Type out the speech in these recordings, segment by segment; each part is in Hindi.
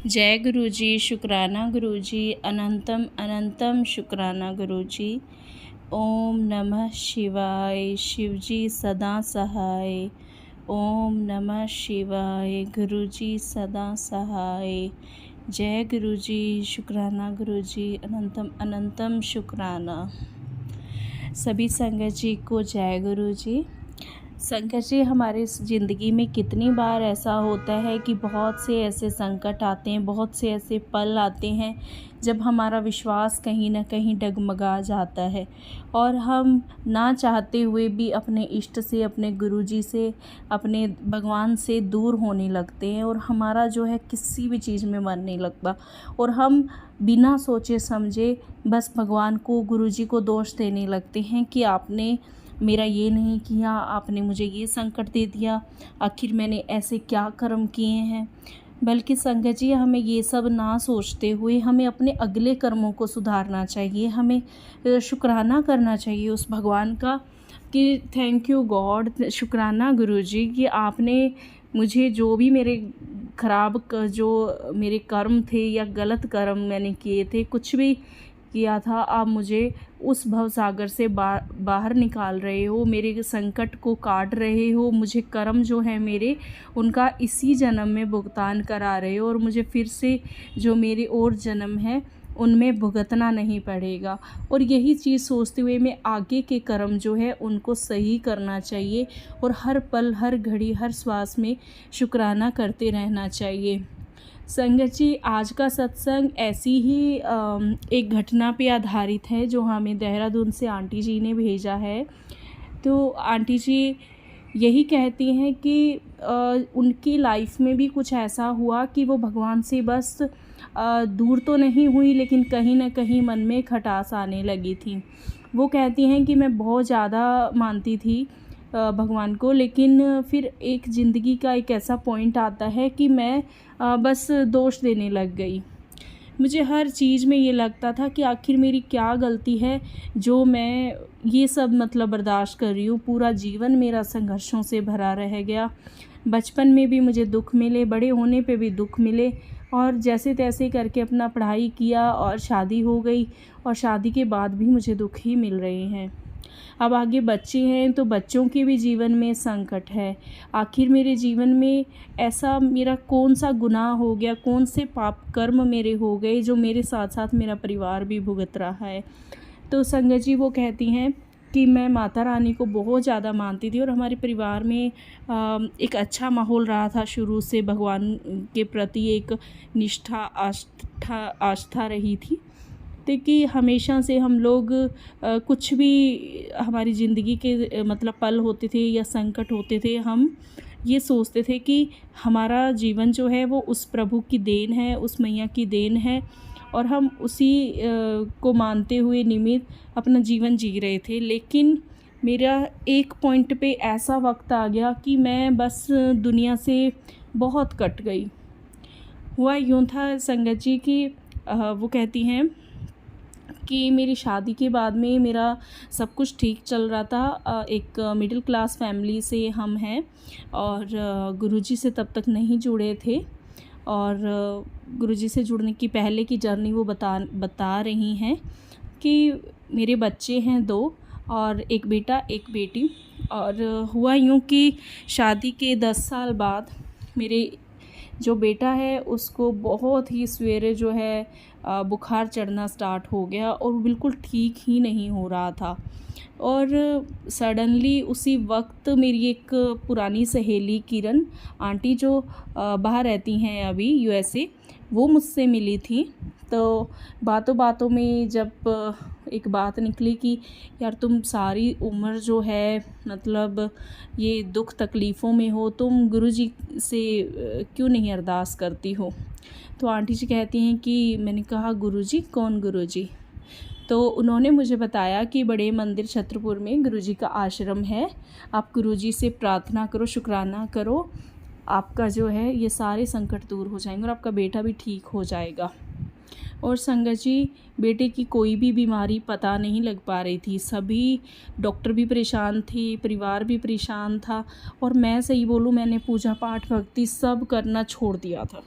जय गुरु जी, शुक्राना गुरु जी, अनंतम अनंतम शुक्राना गुरु जी। ओम नमः शिवाय, शिव जी सदा सहाय। ओम नमः शिवाय, गुरु जी सदा सहाय। जय गुरु जी, शुक्राना गुरु जी, अनंतम अनंतम शुक्राना। सभी संगत जी को जय गुरु जी। संकट जी, हमारे ज़िंदगी में कितनी बार ऐसा होता है कि बहुत से ऐसे संकट आते हैं, बहुत से ऐसे पल आते हैं जब हमारा विश्वास कहीं न कहीं डगमगा जाता है और हम ना चाहते हुए भी अपने इष्ट से, अपने गुरुजी से, अपने भगवान से दूर होने लगते हैं और हमारा जो है किसी भी चीज़ में मन नहीं लगता और हम बिना सोचे समझे बस भगवान को, गुरुजी को दोष देने लगते हैं कि आपने मेरा ये नहीं किया, आपने मुझे ये संकट दे दिया, आखिर मैंने ऐसे क्या कर्म किए हैं। बल्कि संगत जी, हमें ये सब ना सोचते हुए हमें अपने अगले कर्मों को सुधारना चाहिए। हमें शुक्राना करना चाहिए उस भगवान का कि थैंक यू गॉड, शुक्राना गुरुजी कि आपने मुझे जो भी मेरे जो मेरे कर्म थे या गलत कर्म मैंने किए थे, कुछ भी किया था, आप मुझे उस भव सागर से बाहर निकाल रहे हो, मेरे संकट को काट रहे हो, मुझे कर्म जो है मेरे उनका इसी जन्म में भुगतान करा रहे हो और मुझे फिर से जो मेरे और जन्म है उनमें भुगतना नहीं पड़ेगा। और यही चीज़ सोचते हुए मैं आगे के कर्म जो है उनको सही करना चाहिए और हर पल, हर घड़ी, हर श्वास में शुक्राना करते रहना चाहिए। संगत जी, आज का सत्संग ऐसी ही एक घटना पे आधारित है जो हमें देहरादून से आंटी जी ने भेजा है। तो आंटी जी यही कहती हैं कि उनकी लाइफ में भी कुछ ऐसा हुआ कि वो भगवान से बस दूर तो नहीं हुई, लेकिन कहीं ना कहीं मन में खटास आने लगी थी। वो कहती हैं कि मैं बहुत ज़्यादा मानती थी भगवान को, लेकिन फिर एक ज़िंदगी का एक ऐसा पॉइंट आता है कि मैं बस दोष देने लग गई। मुझे हर चीज़ में ये लगता था कि आखिर मेरी क्या गलती है जो मैं ये सब बर्दाश्त कर रही हूँ। पूरा जीवन मेरा संघर्षों से भरा रह गया। बचपन में भी मुझे दुख मिले, बड़े होने पे भी दुख मिले और जैसे तैसे करके अपना पढ़ाई किया और शादी हो गई और शादी के बाद भी मुझे दुख ही मिल रहे हैं। अब आगे बच्चे हैं तो बच्चों के भी जीवन में संकट है। आखिर मेरे जीवन में ऐसा मेरा कौन सा गुनाह हो गया, कौन से पाप कर्म मेरे हो गए जो मेरे साथ साथ मेरा परिवार भी भुगत रहा है। तो संगत जी वो कहती हैं कि मैं माता रानी को बहुत ज़्यादा मानती थी और हमारे परिवार में एक अच्छा माहौल रहा था शुरू से, भगवान के प्रति एक निष्ठा, आस्था रही थी। तो कि हमेशा से हम लोग कुछ भी हमारी ज़िंदगी के पल होते थे या संकट होते थे, हम ये सोचते थे कि हमारा जीवन जो है वो उस प्रभु की देन है, उस मैया की देन है और हम उसी को मानते हुए निमित्त अपना जीवन जी रहे थे। लेकिन मेरा एक पॉइंट पे ऐसा वक्त आ गया कि मैं बस दुनिया से बहुत कट गई। हुआ यूँ था संगत जी कि वो कहती हैं कि मेरी शादी के बाद में मेरा सब कुछ ठीक चल रहा था। एक मिडिल क्लास फैमिली से हम हैं और गुरुजी से तब तक नहीं जुड़े थे और गुरुजी से जुड़ने की पहले की जर्नी वो बता रही हैं कि मेरे बच्चे हैं 2 और एक बेटा एक बेटी। और हुआ यूँ कि शादी के 10 साल बाद मेरे जो बेटा है उसको बहुत ही सवेरे जो है बुखार चढ़ना स्टार्ट हो गया और बिल्कुल ठीक ही नहीं हो रहा था। और सडनली उसी वक्त मेरी एक पुरानी सहेली किरण आंटी जो बाहर रहती हैं अभी यूएसए, वो मुझसे मिली थी। तो बातों बातों में जब एक बात निकली कि यार तुम सारी उम्र जो है ये दुख तकलीफ़ों में हो, तुम गुरुजी से क्यों नहीं अरदास करती हो। तो आंटी जी कहती हैं कि मैंने कहा गुरुजी, कौन गुरुजी? तो उन्होंने मुझे बताया कि बड़े मंदिर छत्रपुर में गुरुजी का आश्रम है, आप गुरुजी से प्रार्थना करो, शुक्राना करो, आपका जो है ये सारे संकट दूर हो जाएंगे और आपका बेटा भी ठीक हो जाएगा। और संगत जी, बेटे की कोई भी बीमारी पता नहीं लग पा रही थी। सभी डॉक्टर भी परेशान थे, परिवार भी परेशान था और मैं सही बोलूँ मैंने पूजा पाठ भक्ति सब करना छोड़ दिया था।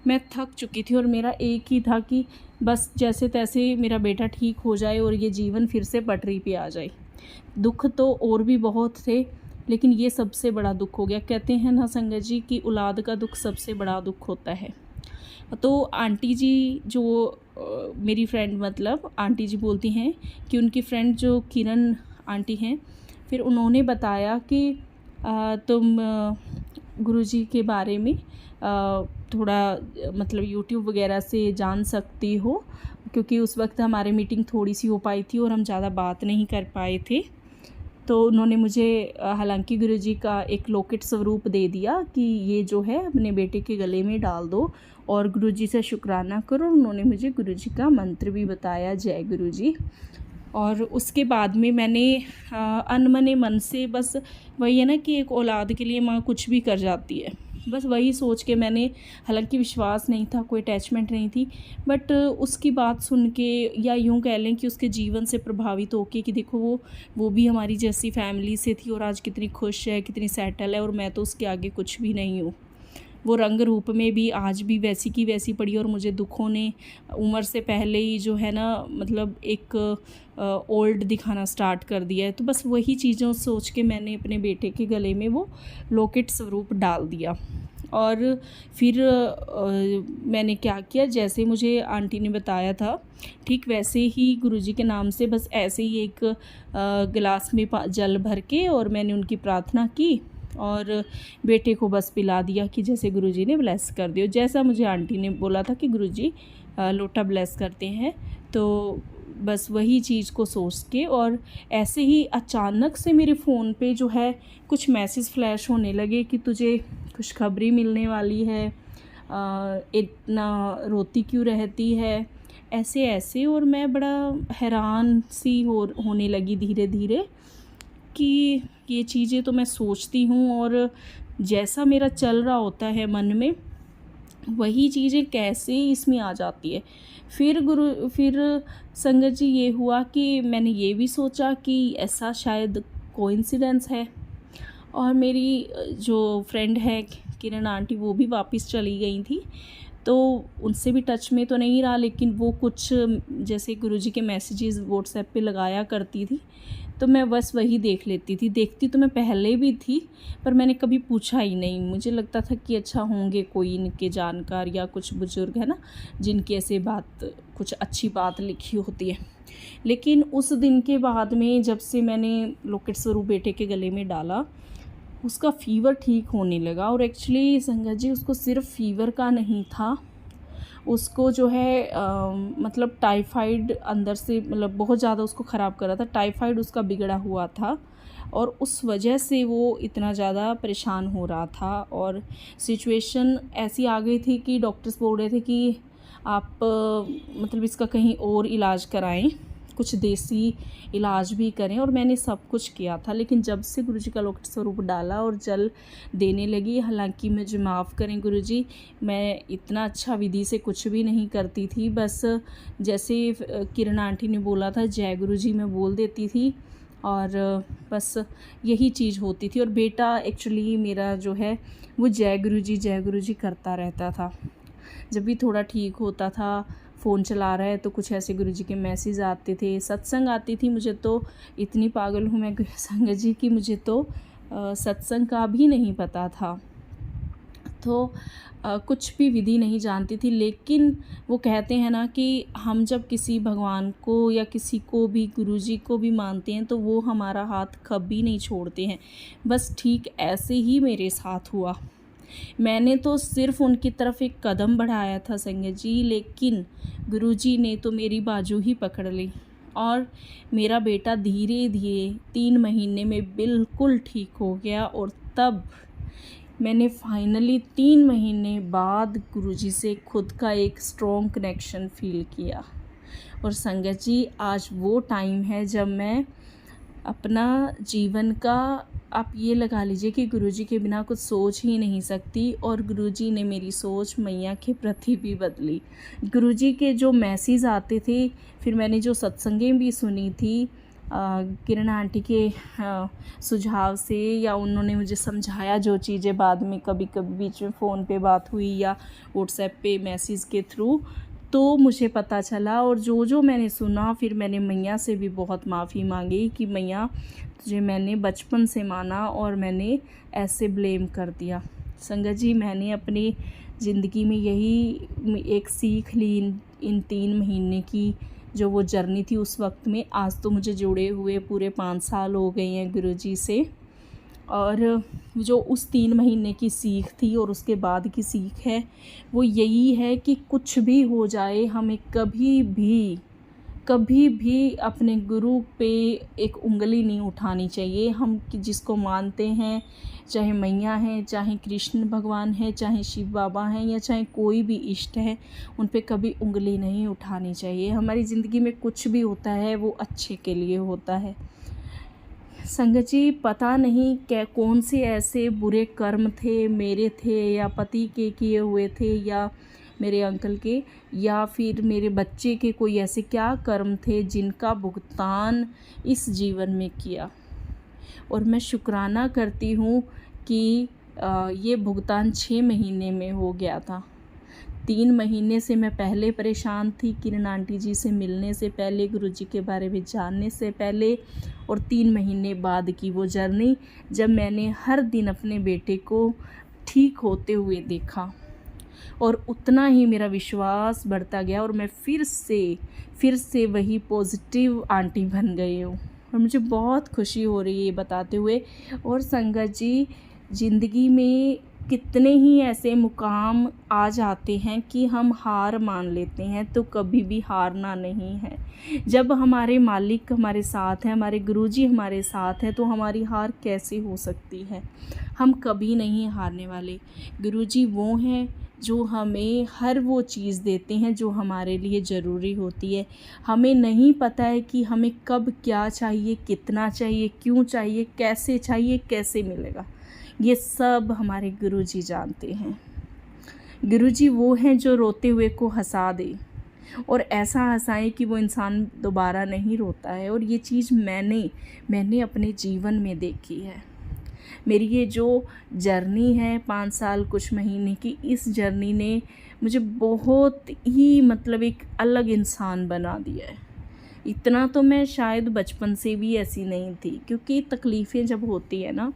मैं थक चुकी थी और मेरा एक ही था कि बस जैसे तैसे मेरा बेटा ठीक हो जाए और ये जीवन फिर से पटरी पे आ जाए। दुख तो और भी बहुत थे, लेकिन ये सबसे बड़ा दुख हो गया। कहते हैं ना संगत जी कि औलाद का दुख सबसे बड़ा दुख होता है। तो आंटी जी जो मेरी फ्रेंड, मतलब आंटी जी बोलती हैं कि उनकी फ्रेंड जो किरण आंटी हैं, फिर उन्होंने बताया कि तुम गुरुजी के बारे में थोड़ा मतलब यूट्यूब वगैरह से जान सकती हो, क्योंकि उस वक्त हमारी मीटिंग थोड़ी सी हो पाई थी और हम ज़्यादा बात नहीं कर पाए थे। तो उन्होंने मुझे हालांकि गुरुजी का एक लॉकेट स्वरूप दे दिया कि ये जो है अपने बेटे के गले में डाल दो और गुरुजी से शुक्राना करो। उन्होंने मुझे गुरुजी का मंत्र भी बताया, जय गुरुजी। और उसके बाद में मैंने अनमने मन से, बस वही है ना कि एक औलाद के लिए माँ कुछ भी कर जाती है, बस वही सोच के मैंने, हालांकि विश्वास नहीं था, कोई अटैचमेंट नहीं थी, बट उसकी बात सुन के, या यूँ कह लें कि उसके जीवन से प्रभावित होके कि देखो वो भी हमारी जैसी फैमिली से थी और आज कितनी खुश है, कितनी सेटल है, और मैं तो उसके आगे कुछ भी नहीं हूँ। वो रंग रूप में भी आज भी वैसी की वैसी पड़ी, और मुझे दुखों ने उम्र से पहले ही जो है ना, मतलब एक ओल्ड दिखाना स्टार्ट कर दिया है। तो बस वही चीज़ों सोच के मैंने अपने बेटे के गले में वो लॉकेट स्वरूप डाल दिया। और फिर मैंने क्या किया, जैसे मुझे आंटी ने बताया था ठीक वैसे ही गुरुजी के नाम से बस ऐसे ही एक गिलास में जल भर के और मैंने उनकी प्रार्थना की और बेटे को बस पिला दिया कि जैसे गुरुजी ने ब्लेस कर दिया, जैसा मुझे आंटी ने बोला था कि गुरुजी लोटा ब्लेस करते हैं। तो बस वही चीज़ को सोच के, और ऐसे ही अचानक से मेरे फ़ोन पे जो है कुछ मैसेज फ्लैश होने लगे कि तुझे खुशखबरी मिलने वाली है, इतना रोती क्यों रहती है, ऐसे ऐसे। और मैं बड़ा हैरान सी होने लगी धीरे धीरे कि ये चीज़ें तो मैं सोचती हूँ और जैसा मेरा चल रहा होता है मन में वही चीज़ें कैसे इसमें आ जाती है। फिर संगत जी ये हुआ कि मैंने ये भी सोचा कि ऐसा शायद कोइंसिडेंस है, और मेरी जो फ्रेंड है किरण आंटी वो भी वापस चली गई थी, तो उनसे भी टच में तो नहीं रहा, लेकिन वो कुछ जैसे गुरुजी के मैसेजेस व्हाट्सएप पे लगाया करती थी, तो मैं बस वही देख लेती थी। देखती तो मैं पहले भी थी, पर मैंने कभी पूछा ही नहीं। मुझे लगता था कि अच्छा होंगे कोई इनके जानकार या कुछ बुजुर्ग है ना, जिनकी ऐसे बात कुछ अच्छी बात लिखी होती है। लेकिन उस दिन के बाद में जब से मैंने लॉकेट स्वरूप बेटे के गले में डाला, उसका फ़ीवर ठीक होने लगा। और एक्चुअली संगत जी उसको सिर्फ फ़ीवर का नहीं था, उसको जो है मतलब टाइफाइड अंदर से, मतलब बहुत ज़्यादा उसको ख़राब कर रहा था। टाइफाइड उसका बिगड़ा हुआ था और उस वजह से वो इतना ज़्यादा परेशान हो रहा था। और सिचुएशन ऐसी आ गई थी कि डॉक्टर्स बोल रहे थे कि आप मतलब इसका कहीं और इलाज कराएं, कुछ देसी इलाज भी करें, और मैंने सब कुछ किया था। लेकिन जब से गुरुजी का लॉकेट स्वरूप डाला और जल देने लगी, हालांकि मुझे माफ़ करें गुरुजी, मैं इतना अच्छा विधि से कुछ भी नहीं करती थी, बस जैसे किरण आंटी ने बोला था जय गुरुजी मैं बोल देती थी और बस यही चीज़ होती थी। और बेटा एक्चुअली मेरा जो है वो जय गुरुजी करता रहता था। जब भी थोड़ा ठीक होता था, फ़ोन चला रहा है तो कुछ ऐसे गुरुजी के मैसेज आते थे, सत्संग आती थी। मुझे तो इतनी पागल हूँ मैं संगत जी कि मुझे तो सत्संग का भी नहीं पता था, तो कुछ भी विधि नहीं जानती थी। लेकिन वो कहते हैं ना कि हम जब किसी भगवान को या किसी को भी, गुरुजी को भी मानते हैं, तो वो हमारा हाथ कभी नहीं छोड़ते हैं। बस ठीक ऐसे ही मेरे साथ हुआ। मैंने तो सिर्फ उनकी तरफ एक कदम बढ़ाया था संगत जी, लेकिन गुरुजी ने तो मेरी बाजू ही पकड़ ली और मेरा बेटा धीरे धीरे 3 महीने में बिल्कुल ठीक हो गया। और तब मैंने फाइनली 3 महीने बाद गुरुजी से खुद का एक स्ट्रॉन्ग कनेक्शन फील किया। और संगत जी आज वो टाइम है जब मैं अपना जीवन का, आप ये लगा लीजिए कि गुरुजी के बिना कुछ सोच ही नहीं सकती। और गुरुजी ने मेरी सोच मैया के प्रति भी बदली। गुरुजी के जो मैसेज आते थे, फिर मैंने जो सत्संगें भी सुनी थी, किरण आंटी के सुझाव से, या उन्होंने मुझे समझाया जो चीज़ें, बाद में कभी कभी बीच में फ़ोन पे बात हुई या व्हाट्सएप पे मैसेज के थ्रू, तो मुझे पता चला। और जो जो मैंने सुना, फिर मैंने मैया से भी बहुत माफ़ी मांगी कि मैया तुझे मैंने बचपन से माना और मैंने ऐसे ब्लेम कर दिया। संगत जी, मैंने अपनी ज़िंदगी में यही एक सीख ली इन 3 महीने की जो वो जर्नी थी उस वक्त में। आज तो मुझे जुड़े हुए पूरे 5 साल हो गए हैं गुरुजी से, और जो उस 3 महीने की सीख थी और उसके बाद की सीख है वो यही है कि कुछ भी हो जाए, हमें कभी भी अपने गुरु पे एक उंगली नहीं उठानी चाहिए। हम जिसको मानते हैं, चाहे मैया हैं, चाहे कृष्ण भगवान हैं, चाहे शिव बाबा हैं, या चाहे कोई भी इष्ट है, उन पे कभी उंगली नहीं उठानी चाहिए। हमारी ज़िंदगी में कुछ भी होता है वो अच्छे के लिए होता है। संगत जी, पता नहीं क्या कौन से ऐसे बुरे कर्म थे, मेरे थे या पति के किए हुए थे या मेरे अंकल के, या फिर मेरे बच्चे के, कोई ऐसे क्या कर्म थे जिनका भुगतान इस जीवन में किया। और मैं शुक्राना करती हूँ कि ये भुगतान 6 महीने में हो गया था। 3 महीने से मैं पहले परेशान थी, किरण आंटी जी से मिलने से पहले, गुरुजी के बारे में जानने से पहले, और 3 महीने बाद की वो जर्नी जब मैंने हर दिन अपने बेटे को ठीक होते हुए देखा, और उतना ही मेरा विश्वास बढ़ता गया और मैं फिर से वही पॉजिटिव आंटी बन गई हूँ। और मुझे बहुत खुशी हो रही है ये बताते हुए। और संगत जी, ज़िंदगी में कितने ही ऐसे मुकाम आ जाते हैं कि हम हार मान लेते हैं, तो कभी भी हारना नहीं है। जब हमारे मालिक हमारे साथ हैं, हमारे गुरुजी हमारे साथ हैं, तो हमारी हार कैसे हो सकती है। हम कभी नहीं हारने वाले। गुरुजी वो हैं जो हमें हर वो चीज़ देते हैं जो हमारे लिए ज़रूरी होती है। हमें नहीं पता है कि हमें कब क्या चाहिए, कितना चाहिए, क्यों चाहिए, कैसे मिलेगा, ये सब हमारे गुरुजी जानते हैं। गुरुजी वो हैं जो रोते हुए को हंसा दे, और ऐसा हंसाए कि वो इंसान दोबारा नहीं रोता है। और ये चीज़ मैंने अपने जीवन में देखी है। मेरी ये जो जर्नी है 5 साल कुछ महीने की, इस जर्नी ने मुझे बहुत ही मतलब एक अलग इंसान बना दिया है। इतना तो मैं शायद बचपन से भी ऐसी नहीं थी, क्योंकि तकलीफ़ें जब होती है ना,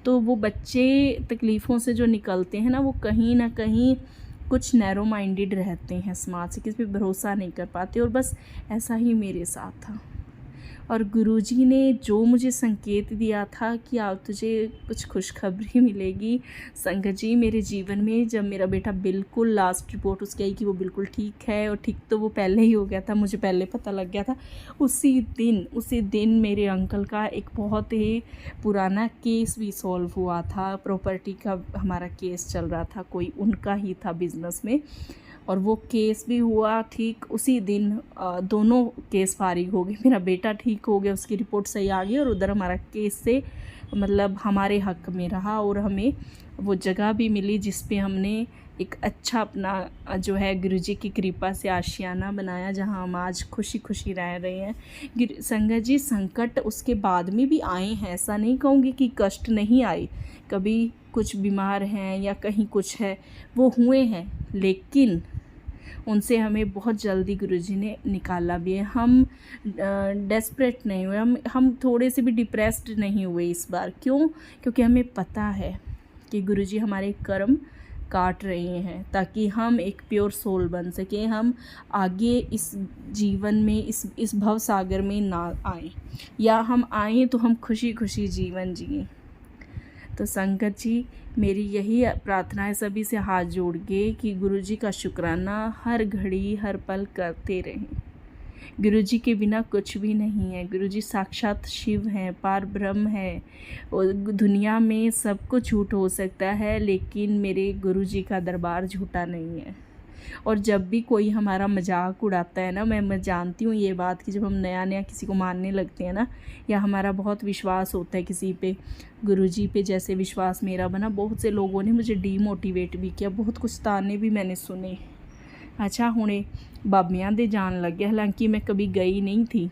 तो वो बच्चे तकलीफ़ों से जो निकलते हैं ना, वो कहीं ना कहीं कुछ नैरो माइंडेड रहते हैं, समाज से किसी पे भरोसा नहीं कर पाते, और बस ऐसा ही मेरे साथ था। और गुरुजी ने जो मुझे संकेत दिया था कि आज तुझे कुछ खुशखबरी मिलेगी। संगत जी, मेरे जीवन में जब मेरा बेटा बिल्कुल लास्ट रिपोर्ट उसकी आई कि वो बिल्कुल ठीक है, और ठीक तो वो पहले ही हो गया था, मुझे पहले पता लग गया था, उसी दिन मेरे अंकल का एक बहुत ही पुराना केस भी सॉल्व हुआ था। प्रॉपर्टी का हमारा केस चल रहा था, कोई उनका ही था बिज़नेस में, और वो केस भी हुआ ठीक उसी दिन। दोनों केस फारिग हो गए, मेरा बेटा ठीक हो गया, उसकी रिपोर्ट सही आ गई, और उधर हमारा केस से मतलब हमारे हक में रहा, और हमें वो जगह भी मिली जिस पे हमने एक अच्छा अपना जो है गुरुजी की कृपा से आशियाना बनाया, जहां हम आज खुशी खुशी रह रहे हैं। संगत जी, संकट उसके बाद में भी आए हैं, ऐसा नहीं कहूँगी कि कष्ट नहीं आए। कभी कुछ बीमार हैं या कहीं कुछ है, वो हुए हैं, लेकिन उनसे हमें बहुत जल्दी गुरुजी ने निकाला भी है। हम डेस्परेट नहीं हुए, हम थोड़े से भी डिप्रेस्ड नहीं हुए इस बार। क्यों? क्योंकि हमें पता है कि गुरुजी हमारे कर्म काट रहे हैं, ताकि हम एक प्योर सोल बन सके, हम आगे इस जीवन में इस भव सागर में ना आए, या हम आए तो हम खुशी खुशी जीवन जिए। तो संगत जी, मेरी यही प्रार्थना है सभी से हाथ जोड़ के कि गुरुजी का शुक्राना हर घड़ी हर पल करते रहें। गुरुजी के बिना कुछ भी नहीं है। गुरुजी साक्षात शिव हैं, पार ब्रह्म है। और दुनिया में सब कुछ झूठ हो सकता है, लेकिन मेरे गुरुजी का दरबार झूठा नहीं है। और जब भी कोई हमारा मजाक उड़ाता है ना, मैं जानती हूँ ये बात कि जब हम नया किसी को मानने लगते हैं ना, या हमारा बहुत विश्वास होता है किसी पे, गुरुजी पे जैसे विश्वास मेरा बना, बहुत से लोगों ने मुझे डीमोटिवेट भी किया, बहुत कुछ ताने भी मैंने सुने। अच्छा, हुणे बाबियां दे जान लग गया, हालांकि मैं कभी गई नहीं थी।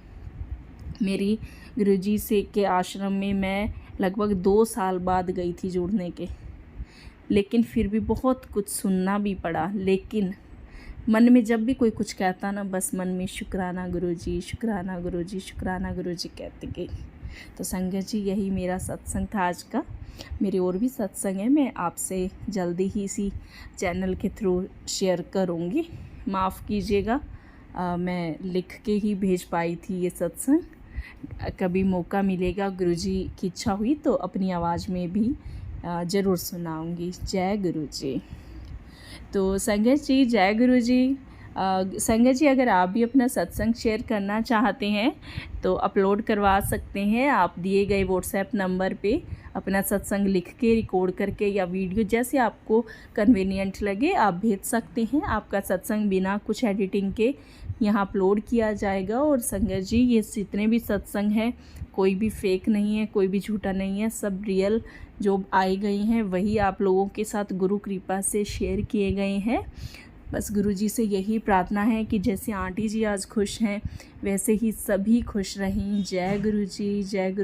मेरी गुरुजी से के आश्रम में मैं लगभग 2 साल बाद गई थी जुड़ने के, लेकिन फिर भी बहुत कुछ सुनना भी पड़ा। लेकिन मन में जब भी कोई कुछ कहता ना, बस मन में शुक्राना गुरुजी, शुक्राना गुरुजी, शुक्राना गुरुजी कहते गई। तो संगत जी, यही मेरा सत्संग था आज का। मेरे और भी सत्संग है, मैं आपसे जल्दी ही इसी चैनल के थ्रू शेयर करूँगी। माफ़ कीजिएगा, मैं लिख के ही भेज पाई थी ये सत्संग। कभी मौका मिलेगा, गुरुजी की इच्छा हुई तो अपनी आवाज़ में भी ज़रूर सुनाऊंगी। जय गुरु जी। तो संगत जी, जय गुरु जी। संगत जी, अगर आप भी अपना सत्संग शेयर करना चाहते हैं तो अपलोड करवा सकते हैं। आप दिए गए व्हाट्सएप नंबर पे अपना सत्संग लिख के, रिकॉर्ड करके या वीडियो जैसे आपको कन्वीनियंट लगे आप भेज सकते हैं। आपका सत्संग बिना कुछ एडिटिंग के यहाँ अपलोड किया जाएगा। और संगत जी, ये जितने भी सत्संग हैं कोई भी फेक नहीं है, कोई भी झूठा नहीं है, सब रियल जो आई गई हैं वही आप लोगों के साथ गुरु कृपा से शेयर किए गए हैं। बस गुरुजी से यही प्रार्थना है कि जैसे आंटी जी आज खुश हैं वैसे ही सभी खुश रहें। जय गुरु जी, जय गुरु।